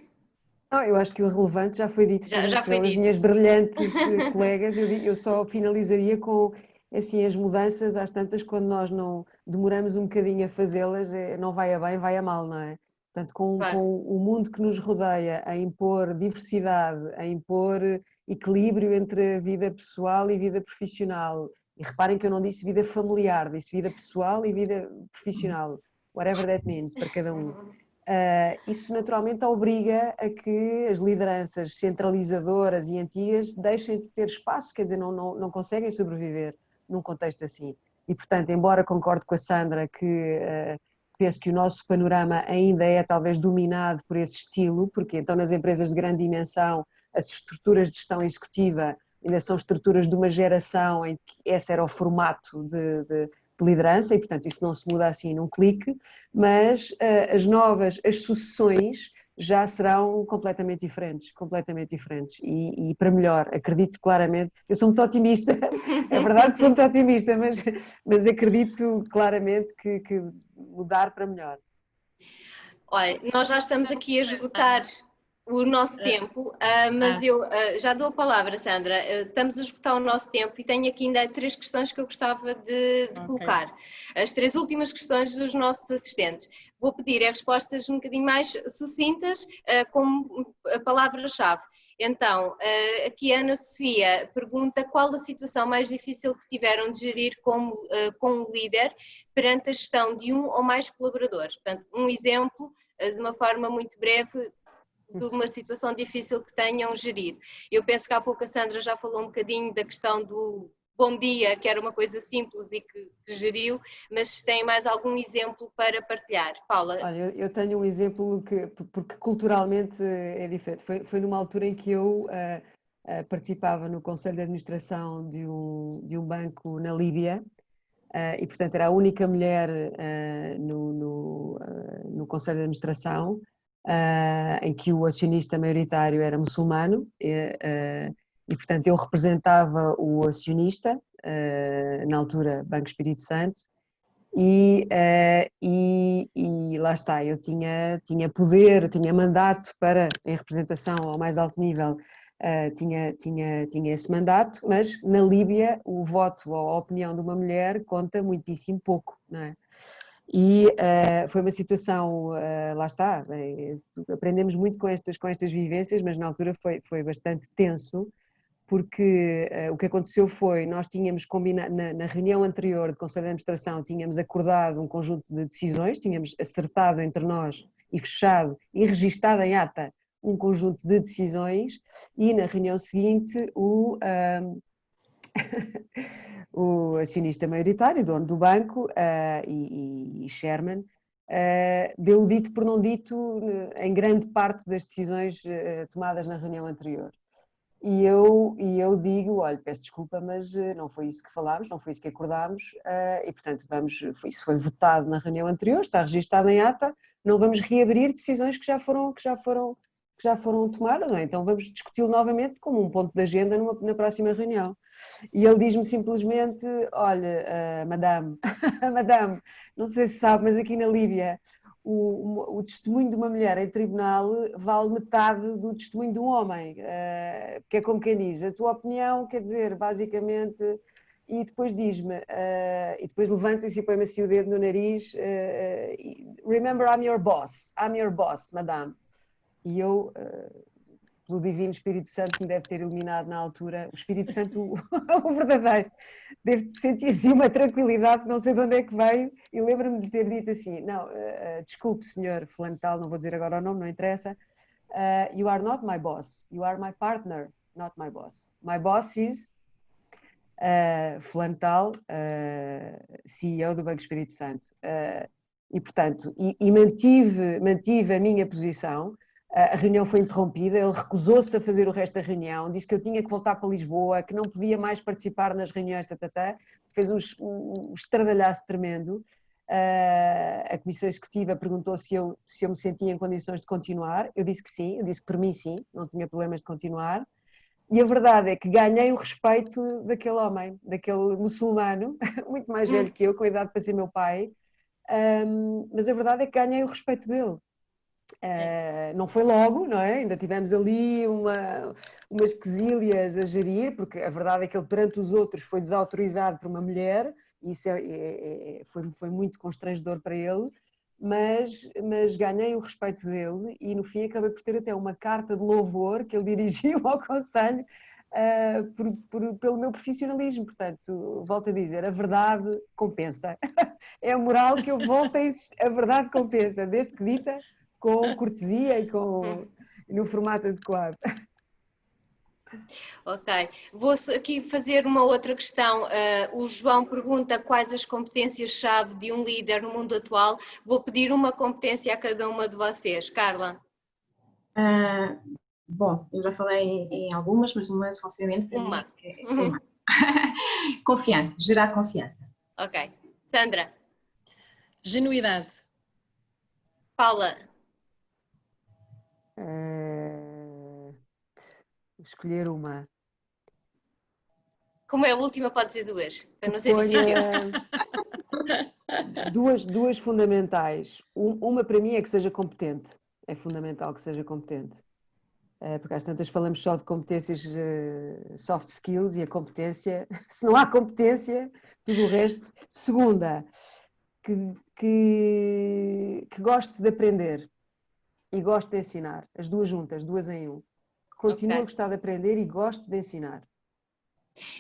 Não, eu acho que o relevante já foi dito pelas minhas brilhantes colegas. Eu só finalizaria com assim, as mudanças, às tantas, quando nós não demoramos um bocadinho a fazê-las, não vai a bem, vai a mal, não é? Portanto, com o mundo que nos rodeia a impor diversidade, a impor equilíbrio entre a vida pessoal e vida profissional. E reparem que eu não disse vida familiar, disse vida pessoal e vida profissional, whatever that means, para cada um. Isso naturalmente obriga a que as lideranças centralizadoras e antigas deixem de ter espaço, quer dizer, não conseguem sobreviver num contexto assim. E, portanto, embora concorde com a Sandra que penso que o nosso panorama ainda é talvez dominado por esse estilo, porque então nas empresas de grande dimensão as estruturas de gestão executiva ainda são estruturas de uma geração em que esse era o formato de liderança e, portanto, isso não se muda assim num clique, mas as sucessões já serão completamente diferentes e para melhor, acredito claramente, eu sou muito otimista, é verdade que sou muito otimista, mas acredito claramente que mudar para melhor. Olha, nós já estamos aqui a esgotar o nosso tempo, mas eu já dou a palavra, Sandra. Estamos a esgotar o nosso tempo e tenho aqui ainda 3 questões que eu gostava de colocar. As 3 últimas questões dos nossos assistentes. Vou pedir respostas um bocadinho mais sucintas, com a palavra-chave. Então, aqui a Ana Sofia pergunta qual a situação mais difícil que tiveram de gerir com um líder perante a gestão de um ou mais colaboradores. Portanto, um exemplo, de uma forma muito breve, de uma situação difícil que tenham gerido. Eu penso que há pouco a Sandra já falou um bocadinho da questão do bom dia, que era uma coisa simples e que geriu, mas tem mais algum exemplo para partilhar? Paula? Olha, eu tenho um exemplo porque culturalmente é diferente. Foi numa altura em que eu participava no Conselho de Administração de um banco na Líbia e, portanto, era a única mulher no Conselho de Administração em que o acionista maioritário era muçulmano e, portanto, eu representava o acionista, na altura Banco Espírito Santo, e lá está, eu tinha poder, tinha mandato para, em representação ao mais alto nível, tinha esse mandato, mas na Líbia o voto ou a opinião de uma mulher conta muitíssimo pouco, não é? E foi uma situação, lá está, aprendemos muito com estas vivências, mas na altura foi bastante tenso, porque o que aconteceu foi, nós tínhamos combinado, na reunião anterior de Conselho de Administração, tínhamos acordado um conjunto de decisões, tínhamos acertado entre nós e fechado e registado em ata um conjunto de decisões e na reunião seguinte o acionista maioritário, dono do banco e Sherman, deu o dito por não dito em grande parte das decisões tomadas na reunião anterior. E eu digo, olha, peço desculpa, mas não foi isso que falámos, não foi isso que acordámos e, portanto, isso foi votado na reunião anterior, está registado em ata, não vamos reabrir decisões que já foram tomadas, não é? Então vamos discuti-lo novamente como um ponto de agenda na próxima reunião. E ele diz-me simplesmente, olha, madame, madame, não sei se sabe, mas aqui na Líbia o testemunho de uma mulher em tribunal vale metade do testemunho de um homem, que é como quem diz, a tua opinião, quer dizer, basicamente, e depois diz-me, e depois levanta-se e põe-me assim o dedo no nariz, remember I'm your boss, madame. E eu, pelo Divino Espírito Santo que me deve ter iluminado na altura, o Espírito Santo, o verdadeiro, deve sentir assim uma tranquilidade que não sei de onde é que veio, e lembro-me de ter dito assim, não, desculpe senhor fulano tal, não vou dizer agora o nome, não interessa, you are not my boss, you are my partner, not my boss. My boss is... fulano tal, CEO do Banco Espírito Santo. E portanto, mantive a minha posição. A reunião foi interrompida, ele recusou-se a fazer o resto da reunião, disse que eu tinha que voltar para Lisboa, que não podia mais participar nas reuniões, fez um estradalhaço tremendo. A Comissão Executiva perguntou se eu me sentia em condições de continuar, eu disse que sim, eu disse que por mim sim, não tinha problemas de continuar, e a verdade é que ganhei o respeito daquele homem, daquele muçulmano, muito mais velho que eu, com a idade para ser meu pai, mas a verdade é que ganhei o respeito dele. Não foi logo, não é? Ainda tivemos ali umas quesílias a gerir, porque a verdade é que ele perante os outros foi desautorizado por uma mulher, e isso foi muito constrangedor para ele, mas ganhei o respeito dele e no fim acabei por ter até uma carta de louvor que ele dirigiu ao Conselho pelo meu profissionalismo. Portanto, volto a dizer, a verdade compensa. É a moral que eu volto a insistir, a verdade compensa, desde que dita com cortesia e no formato adequado. Ok, vou aqui fazer uma outra questão. O João pergunta quais as competências-chave de um líder no mundo atual. Vou pedir uma competência a cada uma de vocês. Carla? Bom, eu já falei em algumas, mas uma, obviamente, para uma. mim é uma. Confiança, gerar confiança. Ok. Sandra? Genuidade. Paula? Escolher uma. Como é a última, pode dizer duas, para não ser difícil. Duas fundamentais. Uma para mim é que seja competente. É fundamental que seja competente. Porque às tantas falamos só de competências soft skills e a competência, se não há competência, tudo o resto. Segunda, que goste de aprender e goste de ensinar. As duas juntas, duas em um. Continuo a gostar de aprender e gosto de ensinar.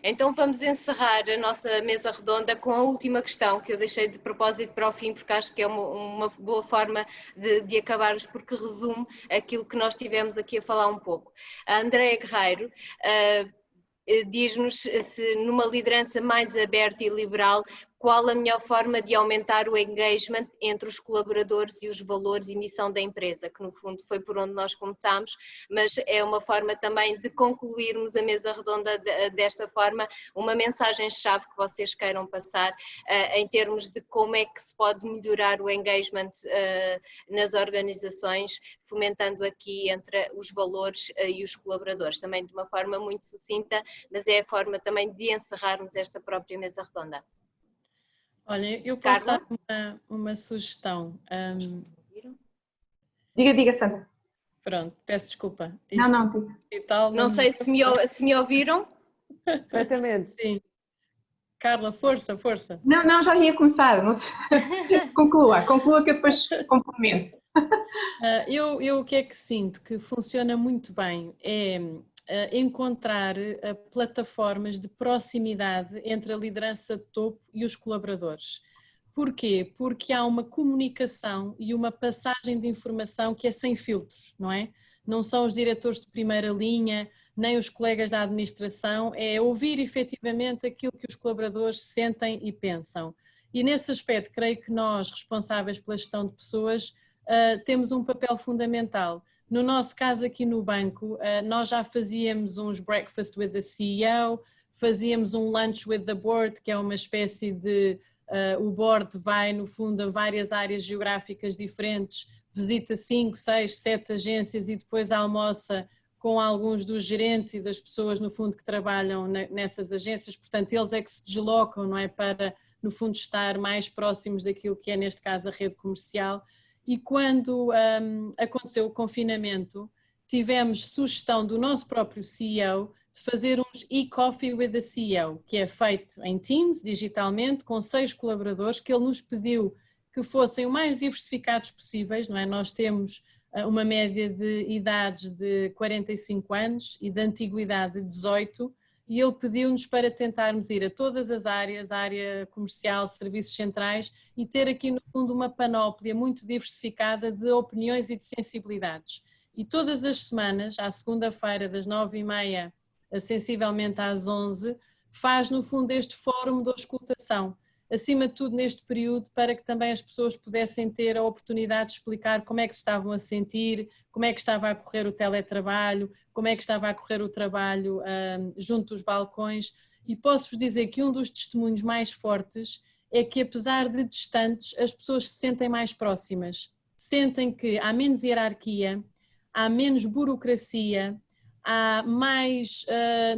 Então vamos encerrar a nossa mesa redonda com a última questão que eu deixei de propósito para o fim, porque acho que é uma boa forma de acabarmos, porque resume aquilo que nós tivemos aqui a falar um pouco. A Andréa Guerreiro diz-nos se numa liderança mais aberta e liberal, qual a melhor forma de aumentar o engagement entre os colaboradores e os valores e missão da empresa, que no fundo foi por onde nós começámos, mas é uma forma também de concluirmos a mesa redonda desta forma, uma mensagem-chave que vocês queiram passar em termos de como é que se pode melhorar o engagement nas organizações, fomentando aqui entre os valores e os colaboradores, também de uma forma muito sucinta, mas é a forma também de encerrarmos esta própria mesa redonda. Olha, eu posso dar uma sugestão. Diga, Sandra. Pronto, peço desculpa. Não sei se me ouviram. Perfeitamente. Sim. Carla, força. Não, já ia começar. Não sei. Conclua que eu depois complemento. Eu o que é que sinto que funciona muito bem é encontrar plataformas de proximidade entre a liderança de topo e os colaboradores. Porquê? Porque há uma comunicação e uma passagem de informação que é sem filtros, não é? Não são os diretores de primeira linha, nem os colegas da administração, é ouvir efetivamente aquilo que os colaboradores sentem e pensam. E nesse aspecto, creio que nós, responsáveis pela gestão de pessoas, temos um papel fundamental. No nosso caso aqui no banco, nós já fazíamos uns breakfast with the CEO, fazíamos um lunch with the board, que é uma espécie de, o board vai no fundo a várias áreas geográficas diferentes, visita 5, 6, 7 agências e depois almoça com alguns dos gerentes e das pessoas no fundo que trabalham nessas agências, portanto eles é que se deslocam, não é, para no fundo estar mais próximos daquilo que é neste caso a rede comercial. E quando aconteceu o confinamento, tivemos sugestão do nosso próprio CEO de fazer uns e-coffee with the CEO, que é feito em Teams, digitalmente, com 6 colaboradores, que ele nos pediu que fossem o mais diversificados possíveis, não é? Nós temos uma média de idades de 45 anos e de antiguidade de 18, e ele pediu-nos para tentarmos ir a todas as áreas, a área comercial, serviços centrais, e ter aqui no fundo uma panóplia muito diversificada de opiniões e de sensibilidades. E todas as semanas, à segunda-feira das 9h30, sensivelmente às 11h, faz no fundo este fórum de auscultação, acima de tudo neste período, para que também as pessoas pudessem ter a oportunidade de explicar como é que se estavam a sentir, como é que estava a correr o teletrabalho, como é que estava a correr o trabalho junto dos balcões. E posso-vos dizer que um dos testemunhos mais fortes é que, apesar de distantes, as pessoas se sentem mais próximas, sentem que há menos hierarquia, há menos burocracia, há mais,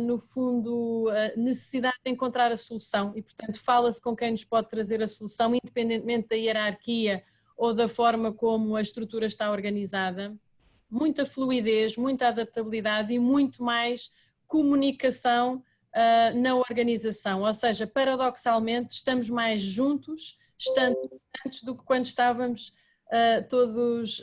no fundo, necessidade de encontrar a solução e, portanto, fala-se com quem nos pode trazer a solução, independentemente da hierarquia ou da forma como a estrutura está organizada. Muita fluidez, muita adaptabilidade e muito mais comunicação na organização, ou seja, paradoxalmente estamos mais juntos, estando antes do que quando estávamos todos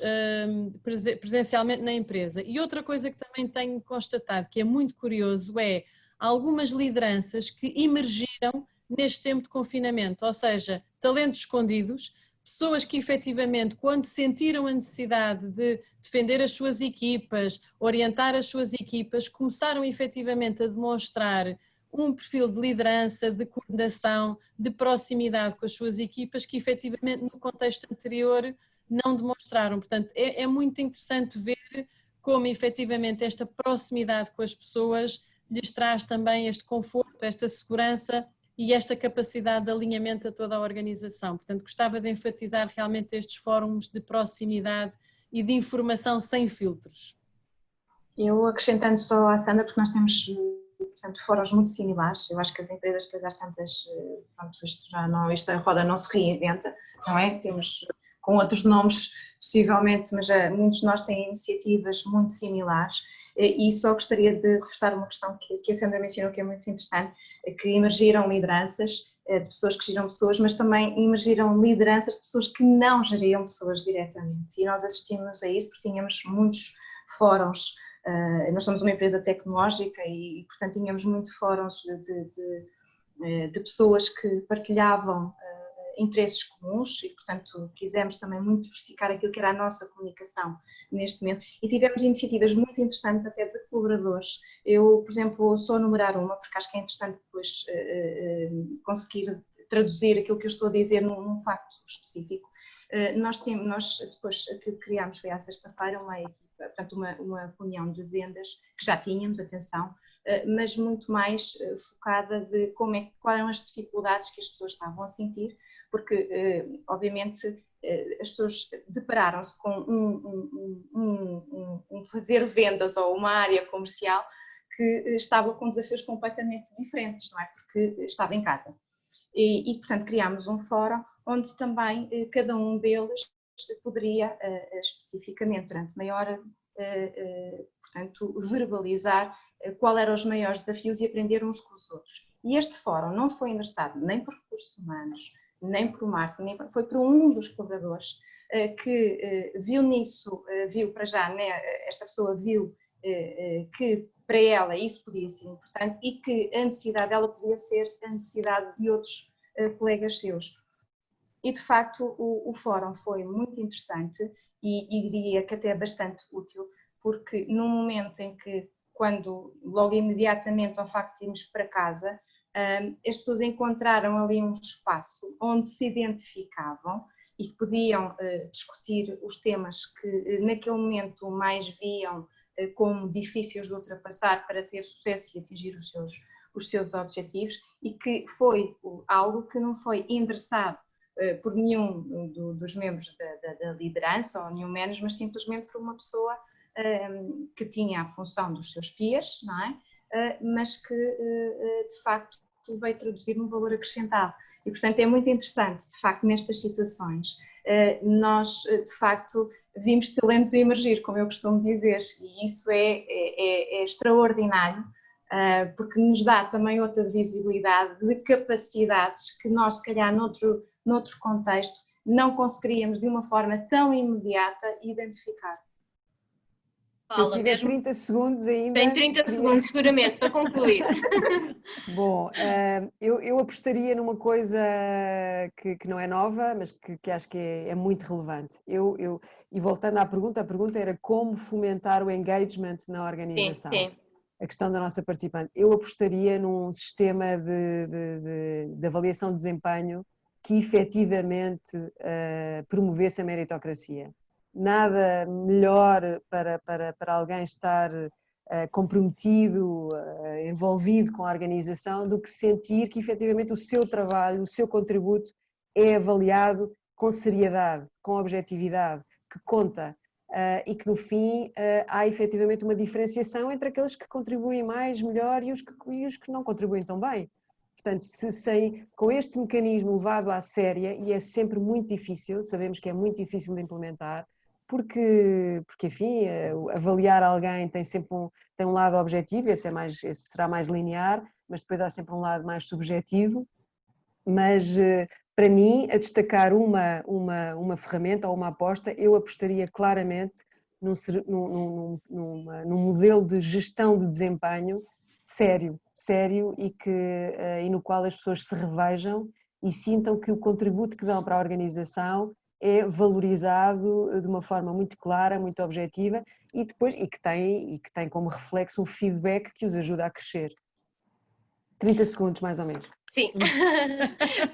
presencialmente na empresa. E outra coisa que também tenho constatado, que é muito curioso, é algumas lideranças que emergiram neste tempo de confinamento, ou seja, talentos escondidos, pessoas que efetivamente, quando sentiram a necessidade de defender as suas equipas, orientar as suas equipas, começaram efetivamente a demonstrar um perfil de liderança, de coordenação, de proximidade com as suas equipas que efetivamente no contexto anterior não demonstraram. Portanto, é muito interessante ver como efetivamente esta proximidade com as pessoas lhes traz também este conforto, esta segurança e esta capacidade de alinhamento a toda a organização. Portanto, gostava de enfatizar realmente estes fóruns de proximidade e de informação sem filtros. Eu acrescentando só à Sandra, porque nós temos, portanto, fóruns muito similares. Eu acho que as empresas, depois às tantas, pronto, isto a roda não se reinventa, não é? Temos com outros nomes, possivelmente, mas muitos de nós têm iniciativas muito similares. E só gostaria de reforçar uma questão que a Sandra mencionou, que é muito interessante, que emergiram lideranças de pessoas que geram pessoas, mas também emergiram lideranças de pessoas que não geriam pessoas diretamente. E nós assistimos a isso porque tínhamos muitos fóruns. Nós somos uma empresa tecnológica e portanto, tínhamos muitos fóruns de pessoas que partilhavam interesses comuns e, portanto, quisemos também muito diversificar aquilo que era a nossa comunicação neste momento e tivemos iniciativas muito interessantes até de colaboradores. Eu, por exemplo, vou só enumerar uma porque acho que é interessante depois conseguir traduzir aquilo que eu estou a dizer num facto específico. Nós depois que criámos, foi à sexta-feira, portanto, uma reunião de vendas que já tínhamos, atenção, mas muito mais focada de quais eram as dificuldades que as pessoas estavam a sentir, porque obviamente as pessoas depararam-se com um fazer vendas ou uma área comercial que estava com desafios completamente diferentes, não é? Porque estava em casa. E portanto, criámos um fórum onde também cada um deles poderia especificamente durante meia hora, portanto, verbalizar qual eram os maiores desafios e aprender uns com os outros. E este fórum não foi endereçado nem por recursos humanos, nem por marketing, foi por um dos colaboradores que viu nisso, viu para já, né, esta pessoa viu que para ela isso podia ser importante e que a necessidade dela podia ser a necessidade de outros colegas seus. E de facto o fórum foi muito interessante e diria que até bastante útil, porque no momento em que, quando logo imediatamente ao facto de irmos para casa, as pessoas encontraram ali um espaço onde se identificavam e que podiam discutir os temas que naquele momento mais viam como difíceis de ultrapassar para ter sucesso e atingir os seus objetivos, e que foi algo que não foi endereçado por nenhum dos membros da liderança ou nenhum menos, mas simplesmente por uma pessoa que tinha a função dos seus peers, não é? Mas que de facto veio traduzir um valor acrescentado. E portanto é muito interessante, de facto, nestas situações, nós de facto vimos talentos a emergir, como eu costumo dizer, e isso é extraordinário, porque nos dá também outra visibilidade de capacidades que nós, se calhar, noutro contexto, não conseguiríamos de uma forma tão imediata identificar. Eu tive 30 segundos ainda. Tem 30 segundos, seguramente, para concluir. Bom, eu apostaria numa coisa que não é nova, mas que acho que é muito relevante. E voltando à pergunta, a pergunta era como fomentar o engagement na organização. Sim, sim. a questão da nossa participante. Eu apostaria num sistema de avaliação de desempenho que efetivamente promovesse a meritocracia. Nada melhor para alguém estar comprometido, envolvido com a organização, do que sentir que efetivamente o seu trabalho, o seu contributo é avaliado com seriedade, com objetividade, que conta. E que no fim há efetivamente uma diferenciação entre aqueles que contribuem mais, melhor e os que não contribuem tão bem. Portanto, com este mecanismo levado à séria, e é sempre muito difícil, sabemos que é muito difícil de implementar, porque enfim, avaliar alguém tem sempre tem um lado objetivo, esse será mais linear, mas depois há sempre um lado mais subjetivo. Mas para mim, a destacar uma ferramenta ou uma aposta, eu apostaria claramente num modelo de gestão de desempenho sério e no qual as pessoas se revejam e sintam que o contributo que dão para a organização é valorizado de uma forma muito clara, muito objetiva e que tem como reflexo um feedback que os ajuda a crescer. 30 segundos, mais ou menos. Sim,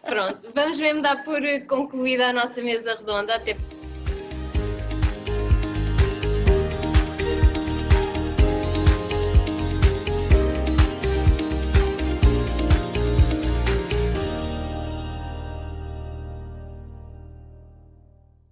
pronto, vamos mesmo dar por concluída a nossa mesa redonda, até